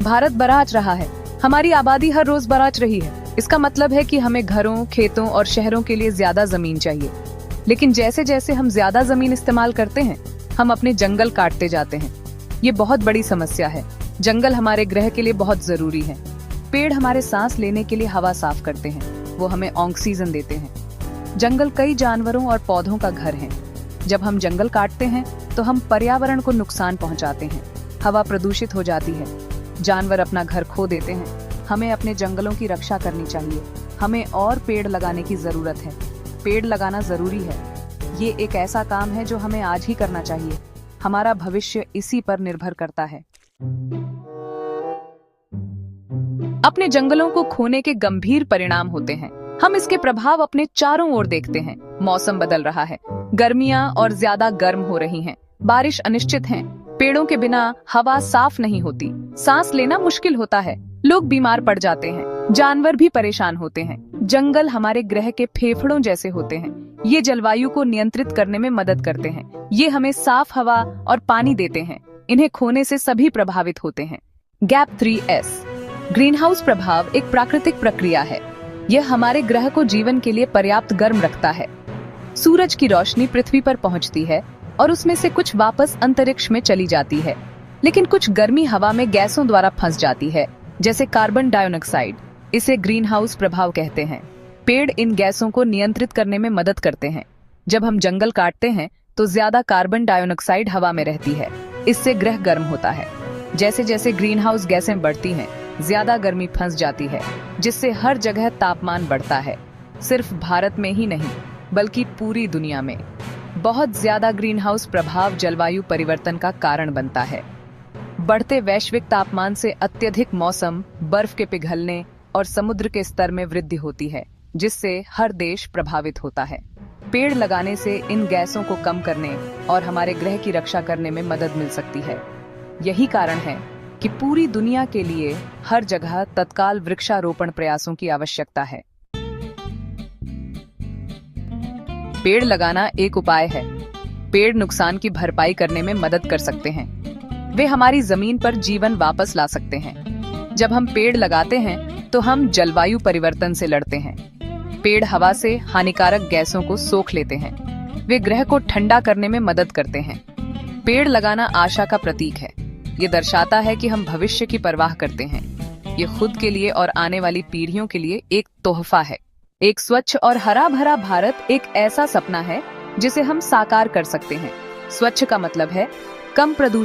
भारत बढ़ाच रहा है, हमारी आबादी हर रोज बढ़ाच रही है। इसका मतलब है कि हमें घरों, खेतों और शहरों के लिए ज्यादा जमीन चाहिए। लेकिन जैसे जैसे हम ज्यादा जमीन इस्तेमाल करते हैं, हम अपने जंगल काटते जाते हैं। ये बहुत बड़ी समस्या है। जंगल हमारे ग्रह के लिए बहुत जरूरी है। पेड़ हमारे सांस लेने के लिए हवा साफ करते हैं, वो हमें ऑक्सीजन देते हैं। जंगल कई जानवरों और पौधों का घर है। जब हम जंगल काटते हैं तो हम पर्यावरण को नुकसान पहुंचाते हैं। हवा प्रदूषित हो जाती है, जानवर अपना घर खो देते हैं। हमें अपने जंगलों की रक्षा करनी चाहिए। हमें और पेड़ लगाने की जरूरत है। पेड़ लगाना जरूरी है। ये एक ऐसा काम है जो हमें आज ही करना चाहिए। हमारा भविष्य इसी पर निर्भर करता है। अपने जंगलों को खोने के गंभीर परिणाम होते हैं। हम इसके प्रभाव अपने चारों ओर देखते हैं। मौसम बदल रहा है, गर्मियां और ज्यादा गर्म हो रही हैं, बारिश अनिश्चित है। पेड़ों के बिना हवा साफ नहीं होती, सांस लेना मुश्किल होता है, लोग बीमार पड़ जाते हैं, जानवर भी परेशान होते हैं। जंगल हमारे ग्रह के फेफड़ों जैसे होते हैं। ये जलवायु को नियंत्रित करने में मदद करते हैं। ये हमें साफ हवा और पानी देते हैं। इन्हें खोने से सभी प्रभावित होते हैं। गैप 3S ग्रीन हाउस प्रभाव एक प्राकृतिक प्रक्रिया है। यह हमारे ग्रह को जीवन के लिए पर्याप्त गर्म रखता है। सूरज की रोशनी पृथ्वी पर पहुंचती है और उसमें से कुछ वापस अंतरिक्ष में चली जाती है, लेकिन कुछ गर्मी हवा में गैसों द्वारा फंस जाती है, जैसे कार्बन डाइऑक्साइड। इसे ग्रीन हाउस प्रभाव कहते हैं। पेड़ इन गैसों को नियंत्रित करने में मदद करते हैं। जब हम जंगल काटते हैं तो ज्यादा कार्बन डाइऑक्साइड हवा में रहती है। इससे ग्रह गर्म होता है। जैसे जैसे ग्रीन हाउस गैसें बढ़ती हैं, ज्यादा गर्मी फंस जाती है, जिससे हर जगह तापमान बढ़ता है। सिर्फ भारत में ही नहीं, बल्कि पूरी दुनिया में। बहुत ज्यादा ग्रीन हाउस प्रभाव जलवायु परिवर्तन का कारण बनता है। बढ़ते वैश्विक तापमान से अत्यधिक मौसम, बर्फ के पिघलने और समुद्र के स्तर में वृद्धि होती है, जिससे हर देश प्रभावित होता है। पेड़ लगाने से इन गैसों को कम करने और हमारे ग्रह की रक्षा करने में मदद मिल सकती है। यही कारण है कि पूरी दुनिया के लिए हर जगह तत्काल वृक्षारोपण प्रयासों की आवश्यकता है। पेड़ लगाना एक उपाय है। पेड़ नुकसान की भरपाई करने में मदद कर सकते हैं। वे हमारी जमीन पर जीवन वापस ला सकते हैं। जब हम पेड़ लगाते हैं तो हम जलवायु परिवर्तन से लड़ते हैं। पेड़ हवा से हानिकारक गैसों को सोख लेते हैं। वे ग्रह को ठंडा करने में मदद करते हैं। पेड़ लगाना आशा का प्रतीक है। ये दर्शाता है कि हम भविष्य की परवाह करते हैं। ये खुद के लिए और आने वाली पीढ़ियों के लिए एक तोहफा है। एक स्वच्छ और हरा भरा भारत एक ऐसा सपना है जिसे हम साकार कर सकते हैं। स्वच्छ का मतलब है कम प्रदूषण